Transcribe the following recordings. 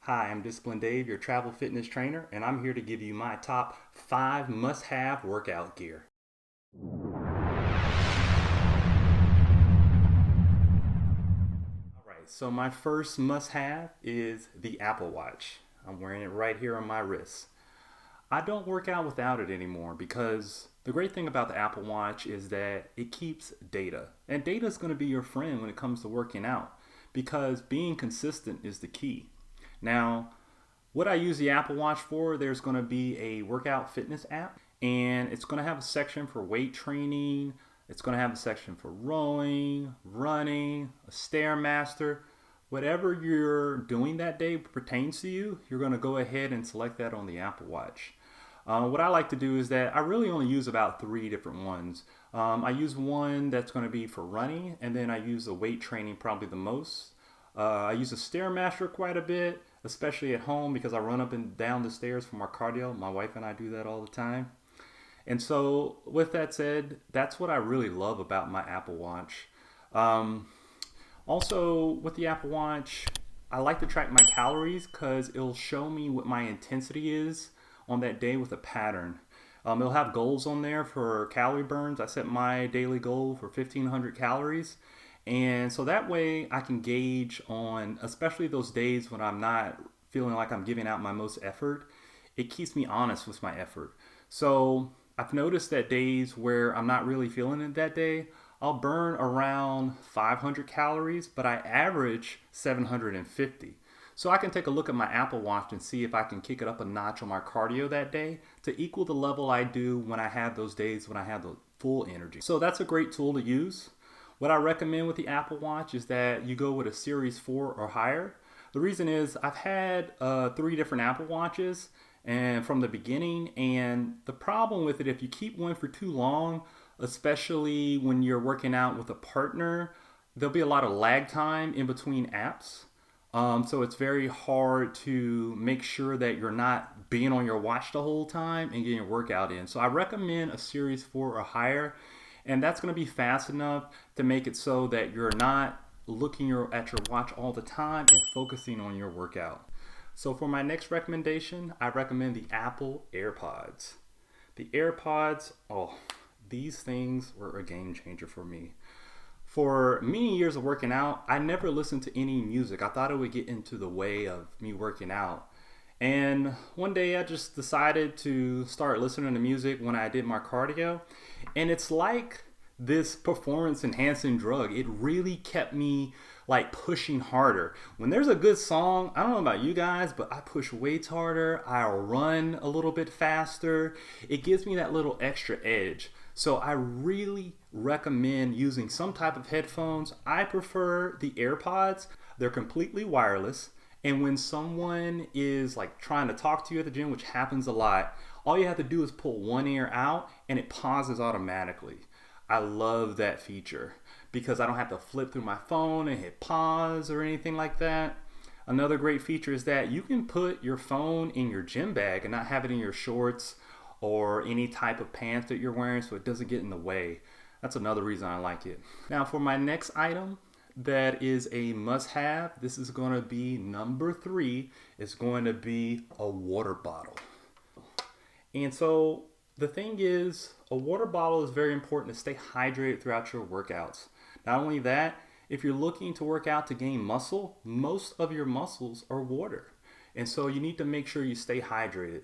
Hi, I'm Discipline Dave, your travel fitness trainer, and I'm here to give you my top 5 must-have workout gear. All right, so my first must-have is the Apple Watch. I'm wearing it right here on my wrist. I don't work out without it anymore because the great thing about the Apple Watch is that it keeps data. And data is going to be your friend when it comes to working out because being consistent is the key. Now, what I use the Apple Watch for, there's going to be a workout fitness app, and it's going to have a section for weight training. It's going to have a section for rowing, running, a stairmaster. Whatever you're doing that day pertains to you, you're going to go ahead and select that on the Apple Watch. What I like to do is that I really only use about 3 different ones. I use one that's going to be for running, and then I use the weight training probably the most. I use a stairmaster quite a bit, especially at home because I run up and down the stairs for my cardio. My wife and I do that all the time. And so, with that said, that's what I really love about my Apple Watch. Um, Also, with the Apple Watch, I like to track my calories because it'll show me what my intensity is on that day with a pattern. It'll have goals on there for calorie burns. I set my daily goal for 1,500 calories. And so that way I can gauge on, especially those days when I'm not feeling like I'm giving out my most effort, it keeps me honest with my effort. So I've noticed that days where I'm not really feeling it that day, I'll burn around 500 calories, but I average 750. So I can take a look at my Apple Watch and see if I can kick it up a notch on my cardio that day to equal the level I do when I have those days when I have the full energy. So that's a great tool to use. What I recommend with the Apple Watch is that you go with a Series 4 or higher. The reason is I've had 3 different Apple Watches and from the beginning, and the problem with it, if you keep one for too long, especially when you're working out with a partner, there'll be a lot of lag time in between apps. So it's very hard to make sure that you're not being on your watch the whole time and getting your workout in. So I recommend a Series 4 or higher, and that's going to be fast enough to make it so that you're not at your watch all the time and focusing on your workout. So for my next recommendation, I recommend the Apple AirPods. The AirPods, oh, these things were a game changer for me. For many years of working out, I never listened to any music. I thought it would get into the way of me working out. And one day I just decided to start listening to music when I did my cardio. And it's like this performance enhancing drug. It really kept me like pushing harder. When there's a good song, I don't know about you guys, but I push weights harder. I'll run a little bit faster. It gives me that little extra edge. So I really recommend using some type of headphones. I prefer the AirPods. They're completely wireless. And when someone is like trying to talk to you at the gym, which happens a lot, all you have to do is pull one ear out and it pauses automatically. I love that feature because I don't have to flip through my phone and hit pause or anything like that. Another great feature is that you can put your phone in your gym bag and not have it in your shorts or any type of pants that you're wearing so it doesn't get in the way. That's another reason I like it. Now for my next item that is a must-have, this is going to be number 3. It's going to be a water bottle. And so the thing is, a water bottle is very important to stay hydrated throughout your workouts. Not only that, if you're looking to work out to gain muscle, most of your muscles are water. And so you need to make sure you stay hydrated.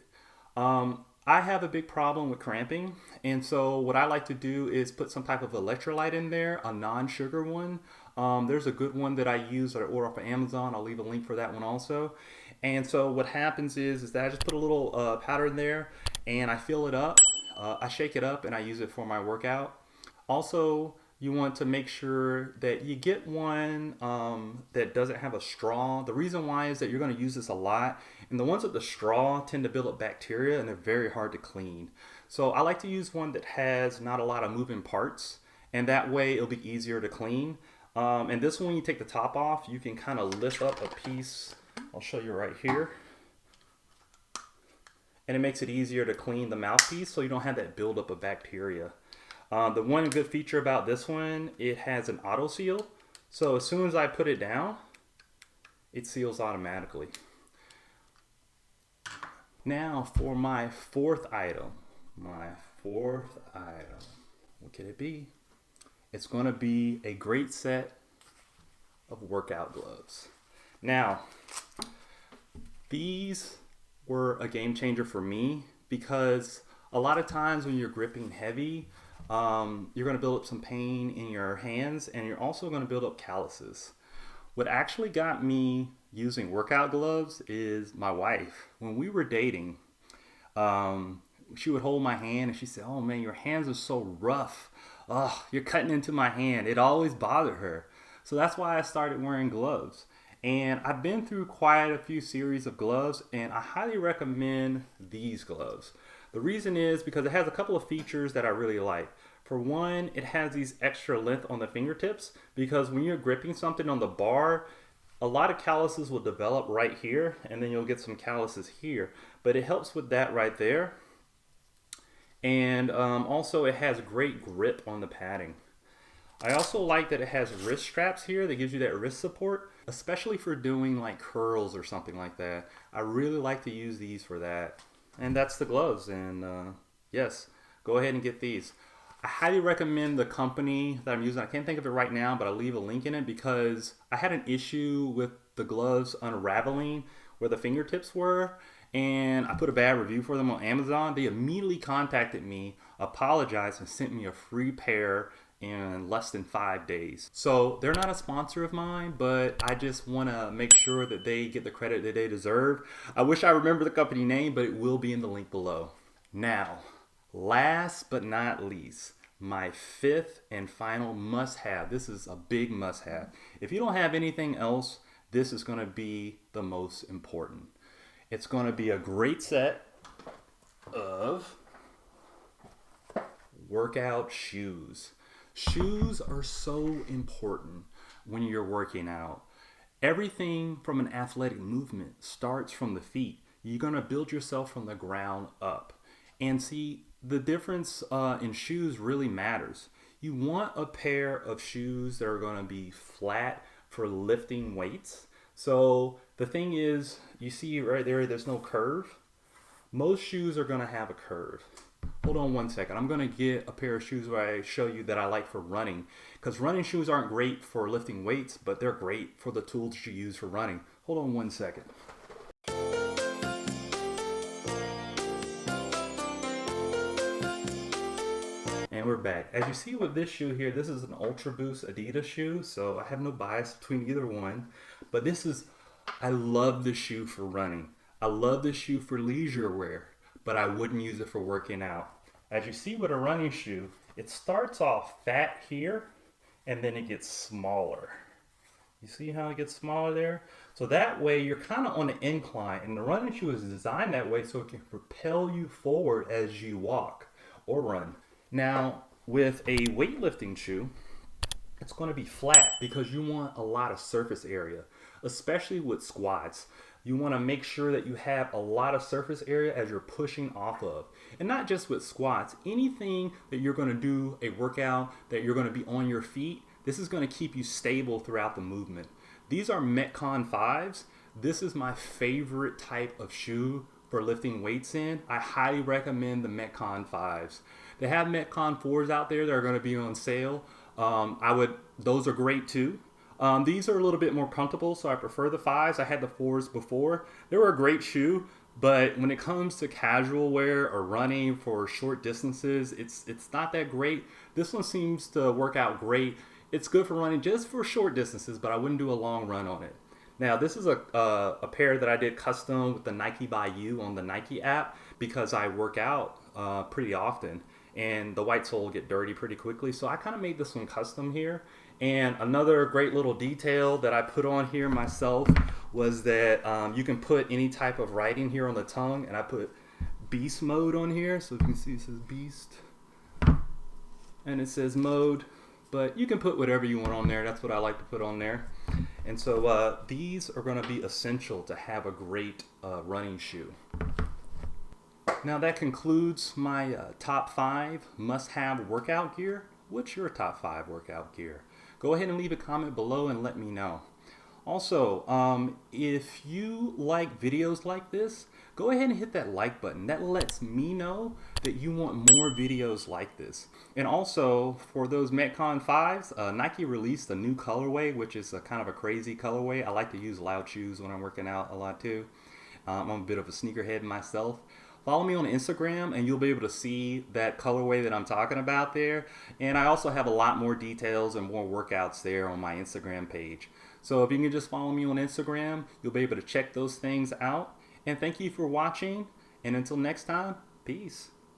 I have a big problem with cramping, and so what I like to do is put some type of electrolyte in there, a non-sugar one. There's a good one that I use that I order off of Amazon. I'll leave a link for that one also. And so what happens is that I just put a little powder in there, and I fill it up. I shake it up, and I use it for my workout. Also, you want to make sure that you get one that doesn't have a straw. The reason why is that you're going to use this a lot, and the ones with the straw tend to build up bacteria and they're very hard to clean. So I like to use one that has not a lot of moving parts, and that way it'll be easier to clean. And this one, when you take the top off, you can kind of lift up a piece. I'll show you right here. And it makes it easier to clean the mouthpiece so you don't have that buildup of bacteria. The one good feature about this one, it has an auto seal. So as soon as I put it down, it seals automatically. Now for my fourth item. My fourth item. What could it be? It's going to be a great set of workout gloves. Now, these were a game changer for me because a lot of times when you're gripping heavy, you're going to build up some pain in your hands, and you're also going to build up calluses. What actually got me using workout gloves is my wife. When we were dating, she would hold my hand and she said, "Oh man, your hands are so rough. Oh, you're cutting into my hand." It always bothered her. So that's why I started wearing gloves. And I've been through quite a few series of gloves, and I highly recommend these gloves. The reason is because it has a couple of features that I really like. For one, it has these extra length on the fingertips because when you're gripping something on the bar, a lot of calluses will develop right here, and then you'll get some calluses here. But it helps with that right there. And also it has great grip on the padding. I also like that it has wrist straps here that gives you that wrist support, especially for doing like curls or something like that. I really like to use these for that. And that's the gloves. And yes, go ahead and get these. I highly recommend the company that I'm using. I can't think of it right now, but I'll leave a link in it because I had an issue with the gloves unraveling where the fingertips were, and I put a bad review for them on Amazon. They immediately contacted me, apologized, and sent me a free pair in less than 5 days. So they're not a sponsor of mine, but I just want to make sure that they get the credit that they deserve. I wish I remember the company name, but it will be in the link below. Now, last but not least, my fifth and final must-have. This is a big must-have. If you don't have anything else, this is going to be the most important. It's going to be a great set of workout shoes. Shoes are so important when you're working out. Everything from an athletic movement starts from the feet. You're going to build yourself from the ground up. And see, the difference in shoes really matters. You want a pair of shoes that are going to be flat for lifting weights. So the thing is, you see right there, there's no curve. Most shoes are going to have a curve. Hold on one second. I'm going to get a pair of shoes where I show you that I like for running. Because running shoes aren't great for lifting weights, but they're great for the tools you use for running. Hold on one second. And we're back. As you see with this shoe here, this is an Ultra Boost Adidas shoe, so I have no bias between either one. But I love this shoe for running. I love this shoe for leisure wear, but I wouldn't use it for working out. As you see with a running shoe, it starts off fat here, and then it gets smaller. You see how it gets smaller there? So that way you're kind of on an incline, and the running shoe is designed that way so it can propel you forward as you walk or run. Now, with a weightlifting shoe, it's going to be flat because you want a lot of surface area, especially with squats. You want to make sure that you have a lot of surface area as you're pushing off of. And not just with squats, anything that you're going to do a workout that you're going to be on your feet, this is going to keep you stable throughout the movement. These are Metcon 5s. This is my favorite type of shoe for lifting weights in. I highly recommend the Metcon 5s. They have Metcon 4s out there that are going to be on sale. Those are great too. These are a little bit more comfortable, so I prefer the 5s. I had the 4s before. They were a great shoe, but when it comes to casual wear or running for short distances, it's not that great. This one seems to work out great. It's good for running just for short distances, but I wouldn't do a long run on it. Now, this is a pair that I did custom with the Nike by You on the Nike app because I work out pretty often, and the white sole will get dirty pretty quickly. So I kind of made this one custom here. And another great little detail that I put on here myself was that you can put any type of writing here on the tongue, and I put beast mode on here. So you can see it says beast and it says mode, but you can put whatever you want on there. That's what I like to put on there. And so these are going to be essential to have a great running shoe. Now that concludes my top 5 must-have workout gear. What's your top 5 workout gear? Go ahead and leave a comment below and let me know. Also, if you like videos like this, go ahead and hit that like button. That lets me know that you want more videos like this. And also, for those Metcon 5s, Nike released a new colorway, which is a kind of a crazy colorway. I like to use loud shoes when I'm working out a lot too. I'm a bit of a sneakerhead myself. Follow me on Instagram and you'll be able to see that colorway that I'm talking about there. And I also have a lot more details and more workouts there on my Instagram page. So if you can just follow me on Instagram, you'll be able to check those things out. And thank you for watching. And until next time, peace.